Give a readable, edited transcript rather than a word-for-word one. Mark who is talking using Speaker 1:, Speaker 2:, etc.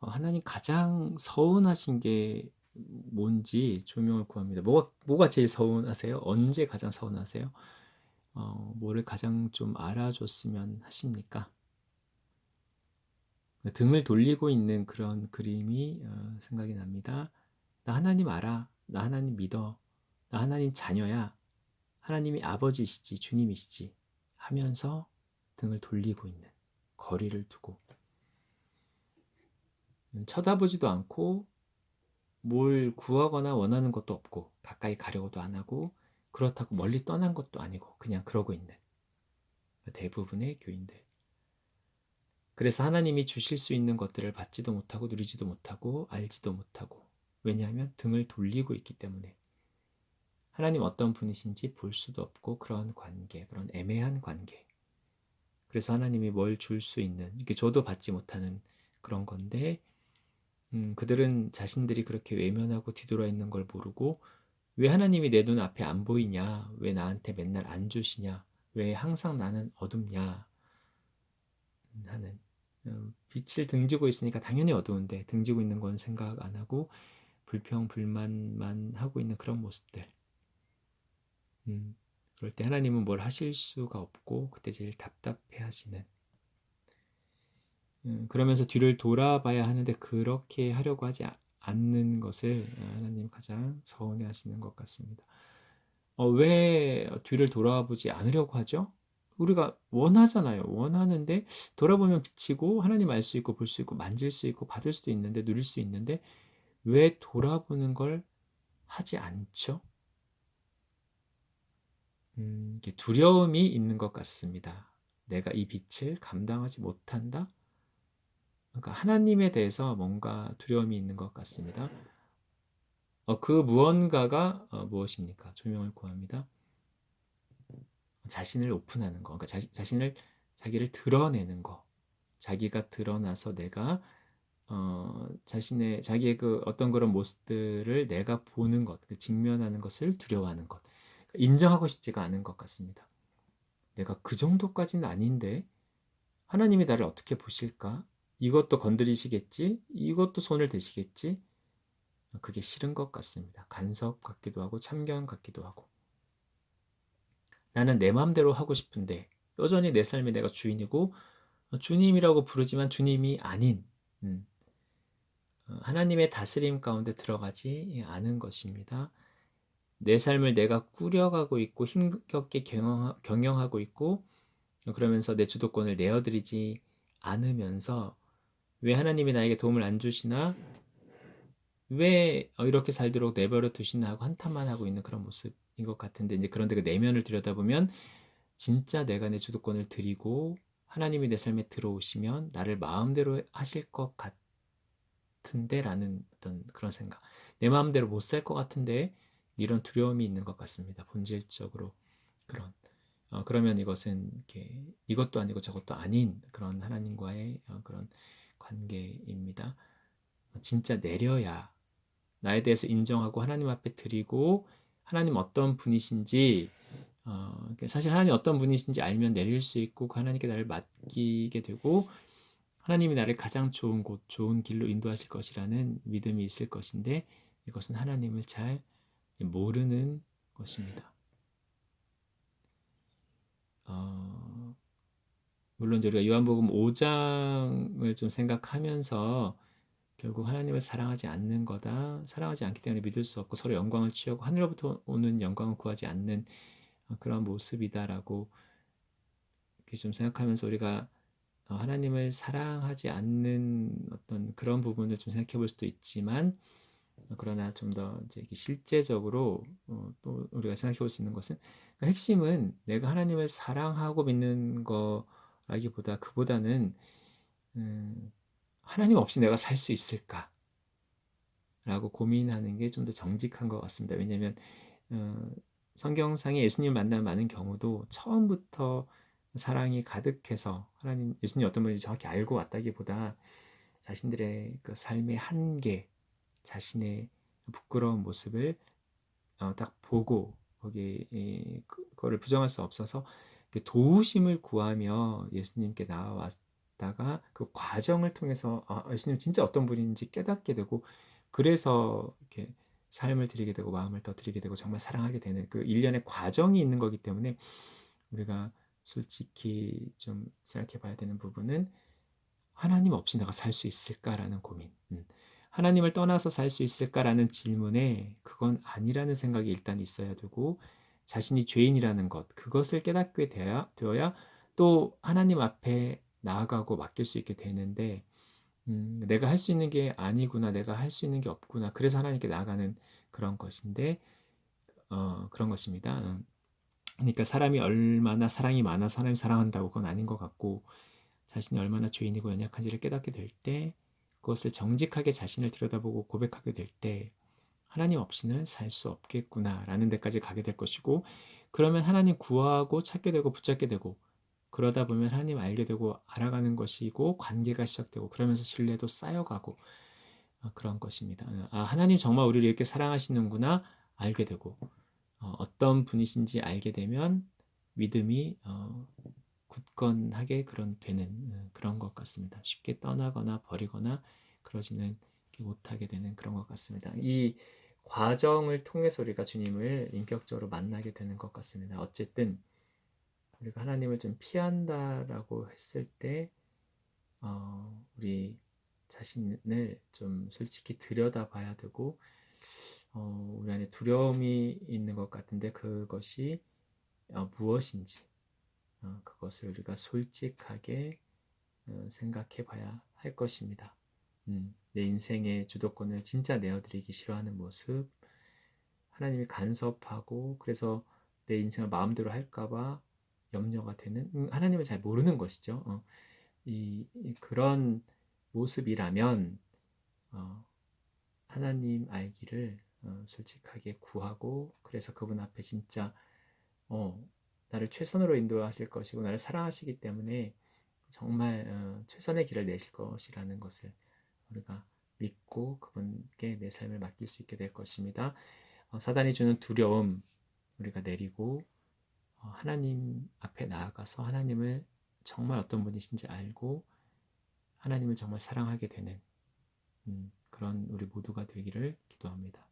Speaker 1: 하나님 가장 서운하신 게 뭔지 조명을 구합니다. 뭐가 제일 서운하세요? 언제 가장 서운하세요? 뭐를 가장 좀 알아줬으면 하십니까? 등을 돌리고 있는 그런 그림이 생각이 납니다. 나 하나님 알아. 나 하나님 믿어. 나 하나님 자녀야. 하나님이 아버지시지, 주님이시지 하면서 등을 돌리고 있는, 거리를 두고 쳐다보지도 않고 뭘 구하거나 원하는 것도 없고 가까이 가려고도 안 하고 그렇다고 멀리 떠난 것도 아니고 그냥 그러고 있는 대부분의 교인들. 그래서 하나님이 주실 수 있는 것들을 받지도 못하고 누리지도 못하고 알지도 못하고, 왜냐하면 등을 돌리고 있기 때문에 하나님 어떤 분이신지 볼 수도 없고, 그런 관계, 그런 애매한 관계. 그래서 하나님이 뭘 줄 수 있는, 이렇게 줘도 받지 못하는 그런 건데, 그들은 자신들이 그렇게 외면하고 뒤돌아 있는 걸 모르고, 왜 하나님이 내 눈 앞에 안 보이냐? 왜 나한테 맨날 안 주시냐? 왜 항상 나는 어둡냐? 하는, 빛을 등지고 있으니까 당연히 어두운데 등지고 있는 건 생각 안 하고 불평 불만만 하고 있는 그런 모습들. 그럴 때 하나님은 뭘 하실 수가 없고 그때 제일 답답해 하시는, 그러면서 뒤를 돌아봐야 하는데 그렇게 하려고 하지 않는 것을 하나님 가장 서운해 하시는 것 같습니다. 왜 뒤를 돌아보지 않으려고 하죠? 우리가 원하잖아요. 원하는데 돌아보면 비치고 하나님 알 수 있고 볼 수 있고 만질 수 있고 받을 수도 있는데 누릴 수 있는데 왜 돌아보는 걸 하지 않죠? 이게 두려움이 있는 것 같습니다. 내가 이 빛을 감당하지 못한다? 그러니까 하나님에 대해서 뭔가 두려움이 있는 것 같습니다. 그 무언가가 무엇입니까? 조명을 구합니다. 자신을 오픈하는 거, 그러니까 자기를 드러내는 거, 자기가 드러나서 내가 자기의 그 어떤 그런 모습들을 내가 보는 것, 직면하는 것을 두려워하는 것, 인정하고 싶지가 않은 것 같습니다. 내가 그 정도까지는 아닌데 하나님이 나를 어떻게 보실까? 이것도 건드리시겠지? 이것도 손을 대시겠지? 그게 싫은 것 같습니다. 간섭 같기도 하고 참견 같기도 하고. 나는 내 마음대로 하고 싶은데 여전히 내 삶의 내가 주인이고 주님이라고 부르지만 주님이 아닌, 하나님의 다스림 가운데 들어가지 않은 것입니다. 내 삶을 내가 꾸려가고 있고 힘겹게 경영하고 있고 그러면서 내 주도권을 내어드리지 않으면서 왜 하나님이 나에게 도움을 안 주시나, 왜 이렇게 살도록 내버려 두시나 하고 한탄만 하고 있는 그런 모습인 것 같은데, 이제 그런데 그 내면을 들여다보면 진짜 내가 내 주도권을 드리고 하나님이 내 삶에 들어오시면 나를 마음대로 하실 것 같은데 라는 어떤 그런 생각, 내 마음대로 못 살 것 같은데 이런 두려움이 있는 것 같습니다. 본질적으로 그런, 그러면 이것은 이렇게 이것도 아니고 저것도 아닌 그런 하나님과의 그런 관계입니다. 진짜 내려야 나에 대해서 인정하고 하나님 앞에 드리고 하나님 어떤 분이신지, 사실 하나님 어떤 분이신지 알면 내릴 수 있고 그 하나님께 나를 맡기게 되고 하나님이 나를 가장 좋은 곳, 좋은 길로 인도하실 것이라는 믿음이 있을 것인데, 이것은 하나님을 잘 모르는 것입니다. 어, 물론 이제 우리가 요한복음 5장을 좀 생각하면서 결국 하나님을 사랑하지 않는 거다, 사랑하지 않기 때문에 믿을 수 없고 서로 영광을 취하고 하늘로부터 오는 영광을 구하지 않는 그런 모습이다라고 이렇게 좀 생각하면서 우리가 하나님을 사랑하지 않는 어떤 그런 부분을 좀 생각해 볼 수도 있지만, 그러나 좀 더 이제 실제적으로 또 우리가 생각해 볼 수 있는 것은, 그러니까 핵심은 내가 하나님을 사랑하고 믿는 거라기보다 그보다는 하나님 없이 내가 살 수 있을까? 라고 고민하는 게 좀 더 정직한 것 같습니다. 왜냐하면 어, 성경상에 예수님 만난 많은 경우도 처음부터 사랑이 가득해서 하나님, 예수님 어떤 분인지 정확히 알고 왔다기보다 자신들의 그 삶의 한계, 자신의 부끄러운 모습을 딱 보고 거기 그거를 부정할 수 없어서 도우심을 구하며 예수님께 나아왔다 갔다가 그 과정을 통해서 예수님 진짜 어떤 분인지 깨닫게 되고, 그래서 이렇게 삶을 드리게 되고 마음을 더 드리게 되고 정말 사랑하게 되는 그 일련의 과정이 있는 거기 때문에, 우리가 솔직히 좀 생각해 봐야 되는 부분은, 하나님 없이 내가 살 수 있을까라는 고민. 하나님을 떠나서 살 수 있을까라는 질문에 그건 아니라는 생각이 일단 있어야 되고, 자신이 죄인이라는 것, 그것을 깨닫게 되어야 또 하나님 앞에 나아가고 맡길 수 있게 되는데, 내가 할 수 있는 게 아니구나, 내가 할 수 있는 게 없구나, 그래서 하나님께 나아가는 그런 것인데, 그런 것입니다. 그러니까 사람이 얼마나 사랑이 많아서 하나님 사랑한다고, 그건 아닌 것 같고, 자신이 얼마나 죄인이고 연약한지를 깨닫게 될 때, 그것을 정직하게 자신을 들여다보고 고백하게 될 때, 하나님 없이는 살 수 없겠구나라는 데까지 가게 될 것이고, 그러면 하나님 구하고 찾게 되고 붙잡게 되고, 그러다 보면 하나님 알게 되고 알아가는 것이고, 관계가 시작되고, 그러면서 신뢰도 쌓여가고, 그런 것입니다. 하나님 정말 우리를 이렇게 사랑하시는구나 알게 되고, 어떤 분이신지 알게 되면 믿음이 굳건하게 그런 되는 그런 것 같습니다. 쉽게 떠나거나 버리거나 그러지는 못하게 되는 그런 것 같습니다. 이 과정을 통해서 우리가 주님을 인격적으로 만나게 되는 것 같습니다. 어쨌든 우리가 하나님을 좀 피한다라고 했을 때, 우리 자신을 좀 솔직히 들여다봐야 되고, 우리 안에 두려움이 있는 것 같은데 그것이 무엇인지, 그것을 우리가 솔직하게 생각해 봐야 할 것입니다. 내 인생의 주도권을 진짜 내어드리기 싫어하는 모습, 하나님이 간섭하고 그래서 내 인생을 마음대로 할까봐 염려가 되는, 하나님을 잘 모르는 것이죠. 그런 모습이라면, 하나님 알기를 솔직하게 구하고, 그래서 그분 앞에 진짜 나를 최선으로 인도하실 것이고 나를 사랑하시기 때문에 정말 최선의 길을 내실 것이라는 것을 우리가 믿고 그분께 내 삶을 맡길 수 있게 될 것입니다. 사단이 주는 두려움 우리가 내리고, 하나님 앞에 나아가서 하나님을 정말 어떤 분이신지 알고 하나님을 정말 사랑하게 되는 그런 우리 모두가 되기를 기도합니다.